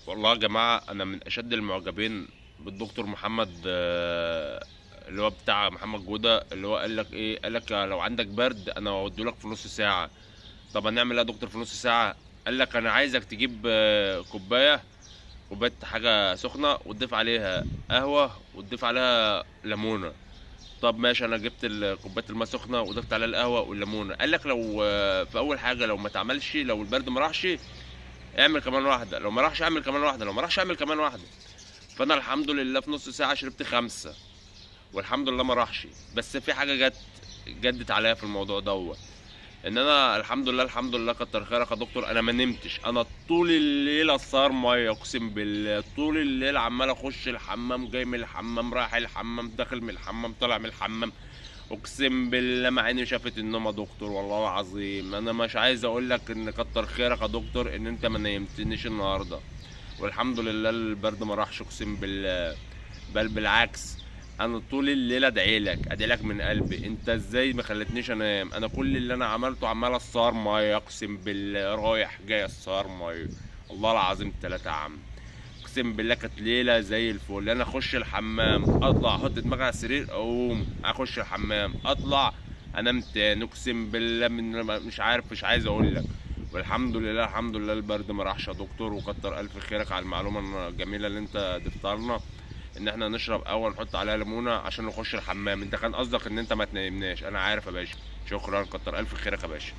والله يا جماعة أنا من أشد المعجبين بالدكتور محمد، اللي هو بتاع محمد جودة، اللي هو قال لك إيه؟ قال لك لو عندك برد أنا هوديهولك في نص ساعة. طب هنعمل إيه يا دكتور في نص ساعة؟ قال لك أنا عايزك تجيب كوباية حاجة سخنة وتضيف عليها قهوة وتضيف عليها ليمونة. طب ماشي، أنا جبت كوباية الماء سخنة وضفت عليها القهوة والليمونة. قال لك لو في أول حاجة لو ما تعملش، لو البرد ما راحش اعمل كمان واحدة، لو ما راحش اعمل كمان واحدة، لو ما راحش اعمل كمان واحدة. فانا الحمد لله في نص ساعة شربت خمسة، والحمد لله ما راحش. بس في حاجة جدت عليا في الموضوع دوت، ان انا الحمد لله كتر خيرك يا دكتور، انا ما نمتش. انا طول الليل اسهر ميه، اقسم بالله طول الليل عمال اخش الحمام، جاي من الحمام رايح الحمام، داخل من الحمام طالع من الحمام. اقسم بالله ما عيني شافت النوم يا دكتور، والله العظيم انا مش عايز اقول لك ان كتر خيرك يا دكتور ان انت ما نيمتنيش النهارده. والحمد لله البرد ما راحش، اقسم بالله. بل بالعكس، انا طول الليل ادعي لك من قلبي. انت ازاي ما خلتنيش انام؟ انا كل اللي انا عملته عمال اسهر ميه، اقسم بالله رايح جاي اسهر ميه. والله العظيم ثلاثة يا عم. اقسم بالله كانت ليله زي الفل. انا اخش الحمام اطلع احط دماغي على السرير، اقوم اخش الحمام اطلع انام تاني. اقسم بالله مش عارف، مش عايز اقول لك. والحمد لله البرد ما راحش يا دكتور. وكتر الف خيرك على المعلومه الجميله اللي انت ضفتها لنا، ان احنا نشرب قهوه نحط عليها ليمونه عشان نخش الحمام. انت كان قصدك ان انت ما تنامناش، انا عارف يا باشا. شكرا، كتر الف خيرك يا باشا.